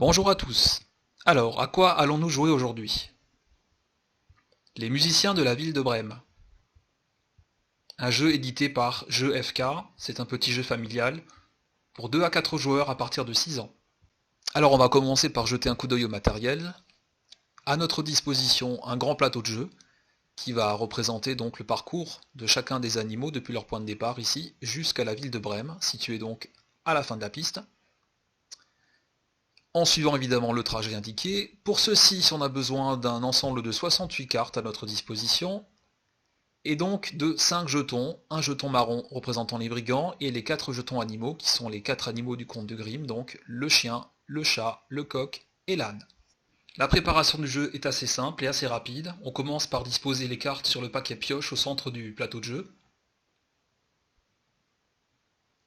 Bonjour à tous. Alors, à quoi allons-nous jouer aujourd'hui? Les musiciens de la ville de Brême. Un jeu édité par Jeux FK, c'est un petit jeu familial pour 2 à 4 joueurs à partir de 6 ans. Alors on va commencer par jeter un coup d'œil au matériel. À notre disposition, un grand plateau de jeu qui va représenter donc le parcours de chacun des animaux depuis leur point de départ ici jusqu'à la ville de Brême, située donc à la fin de la piste, en suivant évidemment le trajet indiqué. Pour ceci, on a besoin d'un ensemble de 68 cartes à notre disposition, et donc de 5 jetons, un jeton marron représentant les brigands, et les 4 jetons animaux, qui sont les 4 animaux du conte de Grimm, donc le chien, le chat, le coq et l'âne. La préparation du jeu est assez simple et assez rapide. On commence par disposer les cartes sur le paquet pioche au centre du plateau de jeu.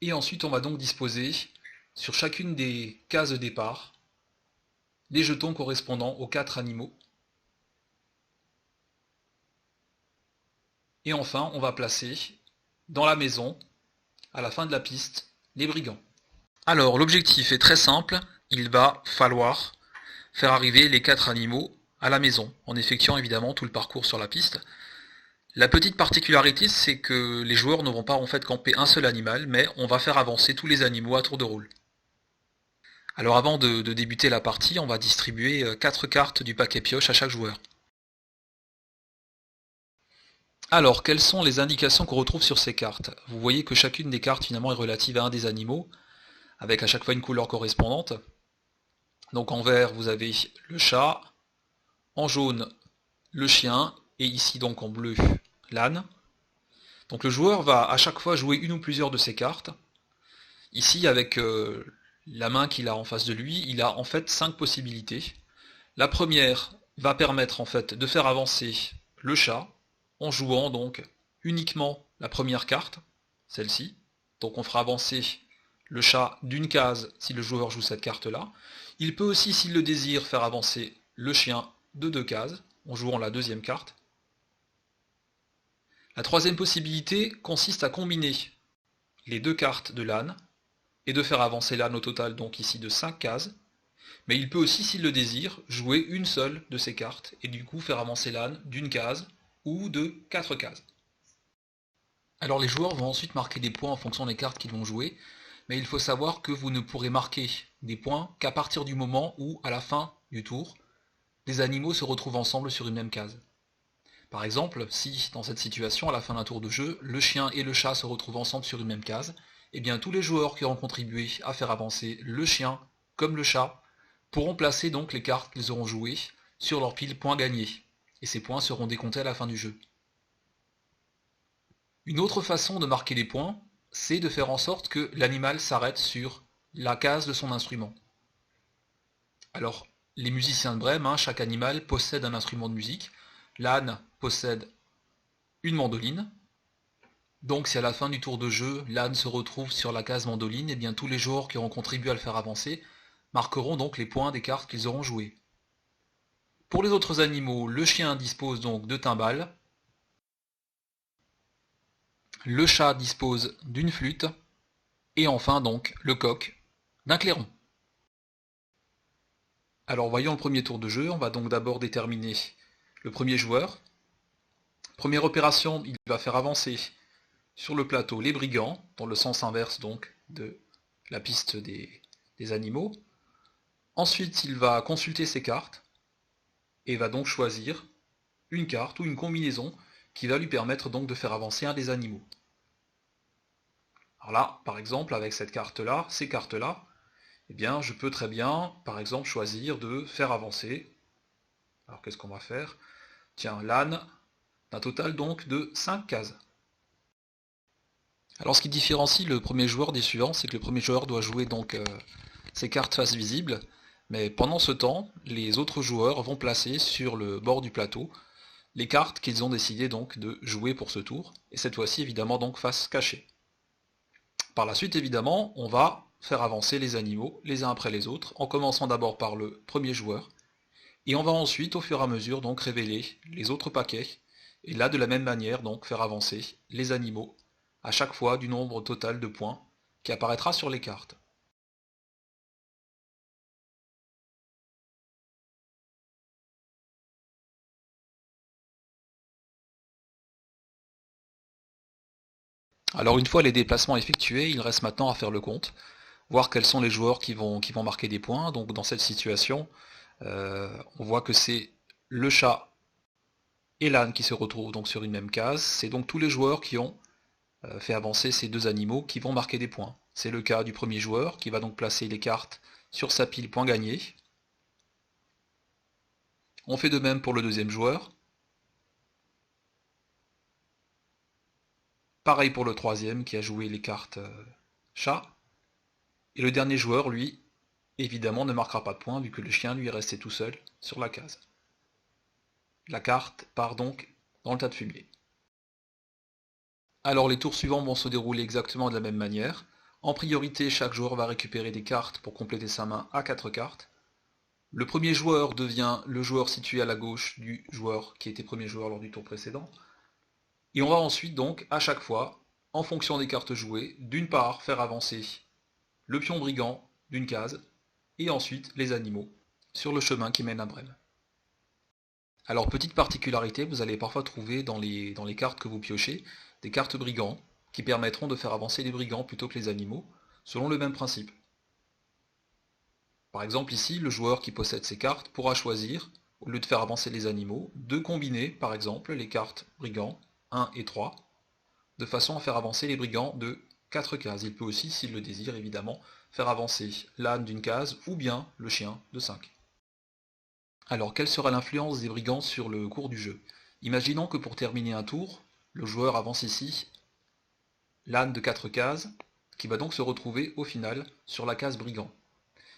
Et ensuite on va donc disposer sur chacune des cases de départ les jetons correspondant aux 4 animaux. Et enfin on va placer dans la maison, à la fin de la piste, les brigands. Alors l'objectif est très simple, il va falloir faire arriver les 4 animaux à la maison, en effectuant évidemment tout le parcours sur la piste. La petite particularité, c'est que les joueurs ne vont pas en fait camper un seul animal, mais on va faire avancer tous les animaux à tour de rôle. Alors avant de débuter la partie, on va distribuer 4 cartes du paquet pioche à chaque joueur. Alors, quelles sont les indications qu'on retrouve sur ces cartes? Vous voyez que chacune des cartes finalement est relative à un des animaux, avec à chaque fois une couleur correspondante. Donc en vert, vous avez le chat, en jaune, le chien, et ici donc en bleu, l'âne. Donc le joueur va à chaque fois jouer une ou plusieurs de ces cartes. Ici, avec la main qu'il a en face de lui, il a en fait 5 possibilités. La première va permettre en fait de faire avancer le chat, en jouant donc uniquement la première carte, celle-ci. Donc on fera avancer le chat d'une case si le joueur joue cette carte-là. Il peut aussi, s'il le désire, faire avancer le chien de 2 cases, en jouant la deuxième carte. La troisième possibilité consiste à combiner les 2 cartes de l'âne, et de faire avancer l'âne au total donc ici de 5 cases. Mais il peut aussi, s'il le désire, jouer une seule de ces cartes, et du coup faire avancer l'âne d'une case, ou de 4 cases. Alors les joueurs vont ensuite marquer des points en fonction des cartes qu'ils vont jouer, mais il faut savoir que vous ne pourrez marquer des points qu'à partir du moment où, à la fin du tour, les animaux se retrouvent ensemble sur une même case. Par exemple, si, dans cette situation, à la fin d'un tour de jeu, le chien et le chat se retrouvent ensemble sur une même case, eh bien tous les joueurs qui auront contribué à faire avancer le chien comme le chat pourront placer donc les cartes qu'ils auront jouées sur leur pile points gagnés, et ces points seront décomptés à la fin du jeu. Une autre façon de marquer les points, c'est de faire en sorte que l'animal s'arrête sur la case de son instrument. Alors, les musiciens de Brême, chaque animal possède un instrument de musique. L'âne possède une mandoline. Donc si à la fin du tour de jeu, l'âne se retrouve sur la case mandoline, et bien tous les joueurs qui auront contribué à le faire avancer marqueront donc les points des cartes qu'ils auront jouées. Pour les autres animaux, le chien dispose donc de timbales, le chat dispose d'une flûte, et enfin donc le coq d'un clairon. Alors voyons le premier tour de jeu, on va donc d'abord déterminer le premier joueur. Première opération, il va faire avancer sur le plateau les brigands, dans le sens inverse donc de la piste des animaux. Ensuite, il va consulter ses cartes et va donc choisir une carte ou une combinaison qui va lui permettre donc de faire avancer un des animaux. Alors là, par exemple, avec cette carte-là, ces cartes-là, eh bien, je peux très bien, par exemple, choisir de faire avancer. Alors qu'est-ce qu'on va faire? Tiens, l'âne, d'un total donc de 5 cases. Alors ce qui différencie le premier joueur des suivants, c'est que le premier joueur doit jouer donc ses cartes face visible, mais pendant ce temps, les autres joueurs vont placer sur le bord du plateau les cartes qu'ils ont décidé donc de jouer pour ce tour, et cette fois-ci évidemment donc face cachée. Par la suite évidemment, on va faire avancer les animaux les uns après les autres, en commençant d'abord par le premier joueur, et on va ensuite au fur et à mesure donc révéler les autres paquets, et là de la même manière donc faire avancer les animaux à chaque fois du nombre total de points qui apparaîtra sur les cartes. Alors une fois les déplacements effectués, il reste maintenant à faire le compte, voir quels sont les joueurs qui vont marquer des points. Donc dans cette situation, on voit que c'est le chat et l'âne qui se retrouvent donc sur une même case. C'est donc tous les joueurs qui ont fait avancer ces deux animaux qui vont marquer des points. C'est le cas du premier joueur qui va donc placer les cartes sur sa pile point gagné. On fait de même pour le deuxième joueur. Pareil pour le troisième qui a joué les cartes chat. Et le dernier joueur, lui, évidemment ne marquera pas de points vu que le chien lui est resté tout seul sur la case. La carte part donc dans le tas de fumier. Alors les tours suivants vont se dérouler exactement de la même manière. En priorité, chaque joueur va récupérer des cartes pour compléter sa main à 4 cartes. Le premier joueur devient le joueur situé à la gauche du joueur qui était premier joueur lors du tour précédent. Et on va ensuite donc, à chaque fois, en fonction des cartes jouées, d'une part faire avancer le pion brigand d'une case, et ensuite les animaux sur le chemin qui mène à Brême. Alors petite particularité, vous allez parfois trouver dans les cartes que vous piochez des cartes brigands qui permettront de faire avancer les brigands plutôt que les animaux, selon le même principe. Par exemple ici, le joueur qui possède ces cartes pourra choisir, au lieu de faire avancer les animaux, de combiner par exemple les cartes brigands 1 et 3, de façon à faire avancer les brigands de 4 cases. Il peut aussi, s'il le désire évidemment, faire avancer l'âne d'une case ou bien le chien de 5. Alors quelle sera l'influence des brigands sur le cours du jeu? Imaginons que pour terminer un tour, le joueur avance ici l'âne de 4 cases, qui va donc se retrouver au final sur la case brigand.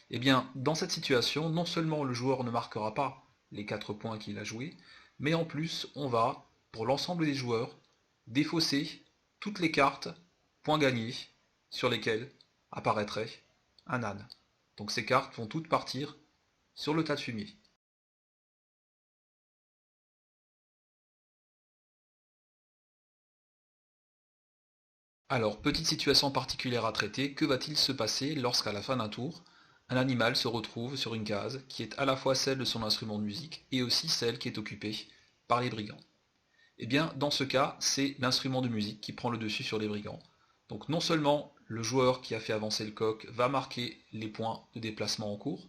Eh bien, dans cette situation, non seulement le joueur ne marquera pas les 4 points qu'il a joués, mais en plus, on va, pour l'ensemble des joueurs, défausser toutes les cartes points gagnés sur lesquelles apparaîtrait un âne. Donc ces cartes vont toutes partir sur le tas de fumier. Alors, petite situation particulière à traiter, que va-t-il se passer lorsqu'à la fin d'un tour, un animal se retrouve sur une case qui est à la fois celle de son instrument de musique et aussi celle qui est occupée par les brigands? Eh bien, dans ce cas, c'est l'instrument de musique qui prend le dessus sur les brigands. Donc non seulement le joueur qui a fait avancer le coq va marquer les points de déplacement en cours,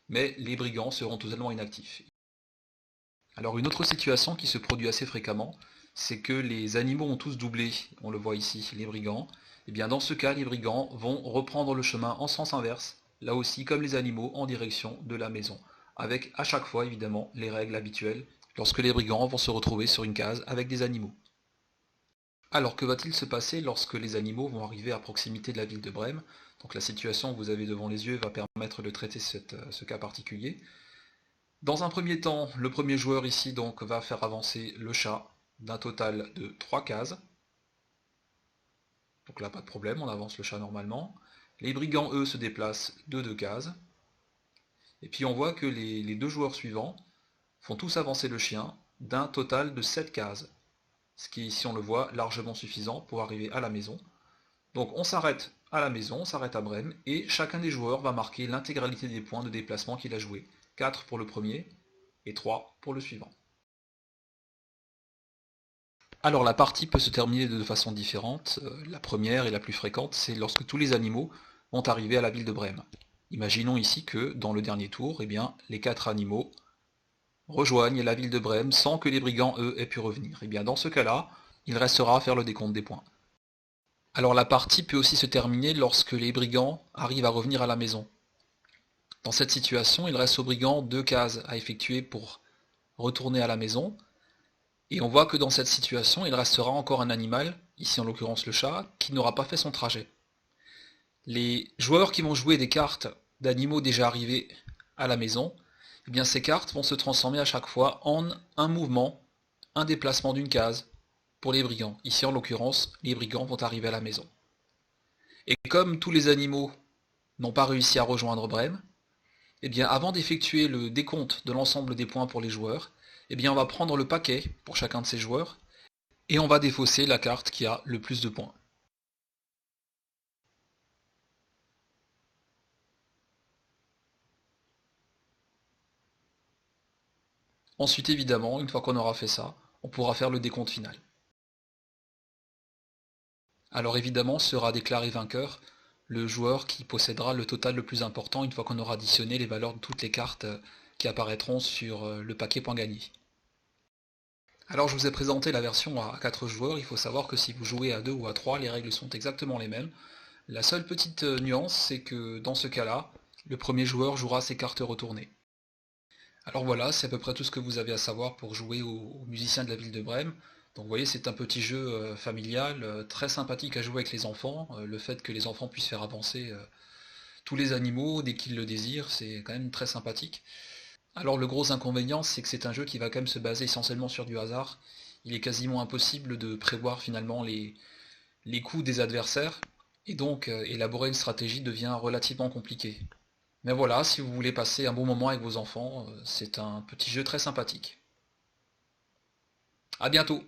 mais les brigands seront totalement inactifs. Alors une autre situation qui se produit assez fréquemment, c'est que les animaux ont tous doublé, on le voit ici, les brigands. Et bien dans ce cas, les brigands vont reprendre le chemin en sens inverse, là aussi comme les animaux, en direction de la maison, avec à chaque fois évidemment les règles habituelles lorsque les brigands vont se retrouver sur une case avec des animaux. Alors que va-t-il se passer lorsque les animaux vont arriver à proximité de la ville de Brême? Donc la situation que vous avez devant les yeux va permettre de traiter ce cas particulier. Dans un premier temps, le premier joueur ici donc va faire avancer le chat d'un total de 3 cases. Donc là pas de problème, on avance le chat normalement. Les brigands eux se déplacent de 2 cases. Et puis on voit que les deux joueurs suivants font tous avancer le chien d'un total de 7 cases. Ce qui, si on le voit, largement suffisant pour arriver à la maison. Donc on s'arrête à la maison, on s'arrête à Brême, et chacun des joueurs va marquer l'intégralité des points de déplacement qu'il a joué. 4 pour le premier, et 3 pour le suivant. Alors la partie peut se terminer de deux façons différentes. La première et la plus fréquente, c'est lorsque tous les animaux vont arriver à la ville de Brême. Imaginons ici que, dans le dernier tour, eh bien, les 4 animaux rejoignent la ville de Brême sans que les brigands, eux, aient pu revenir. Et bien dans ce cas-là, il restera à faire le décompte des points. Alors la partie peut aussi se terminer lorsque les brigands arrivent à revenir à la maison. Dans cette situation, il reste aux brigands 2 cases à effectuer pour retourner à la maison, et on voit que dans cette situation, il restera encore un animal, ici en l'occurrence le chat, qui n'aura pas fait son trajet. Les joueurs qui vont jouer des cartes d'animaux déjà arrivés à la maison, eh bien ces cartes vont se transformer à chaque fois en un mouvement, un déplacement d'une case pour les brigands. Ici en l'occurrence, les brigands vont arriver à la maison. Et comme tous les animaux n'ont pas réussi à rejoindre Brême, eh bien avant d'effectuer le décompte de l'ensemble des points pour les joueurs, eh bien on va prendre le paquet pour chacun de ces joueurs et on va défausser la carte qui a le plus de points. Ensuite évidemment, une fois qu'on aura fait ça, on pourra faire le décompte final. Alors évidemment sera déclaré vainqueur le joueur qui possédera le total le plus important une fois qu'on aura additionné les valeurs de toutes les cartes qui apparaîtront sur le paquet point gagné. Alors je vous ai présenté la version à 4 joueurs, il faut savoir que si vous jouez à 2 ou à 3, les règles sont exactement les mêmes. La seule petite nuance, c'est que dans ce cas-là, le premier joueur jouera ses cartes retournées. Alors voilà, c'est à peu près tout ce que vous avez à savoir pour jouer aux musiciens de la ville de Brême. Donc vous voyez, c'est un petit jeu familial, très sympathique à jouer avec les enfants. Le fait que les enfants puissent faire avancer tous les animaux dès qu'ils le désirent, c'est quand même très sympathique. Alors le gros inconvénient, c'est que c'est un jeu qui va quand même se baser essentiellement sur du hasard. Il est quasiment impossible de prévoir finalement les coups des adversaires, et donc élaborer une stratégie devient relativement compliqué. Mais voilà, si vous voulez passer un bon moment avec vos enfants, c'est un petit jeu très sympathique. A bientôt!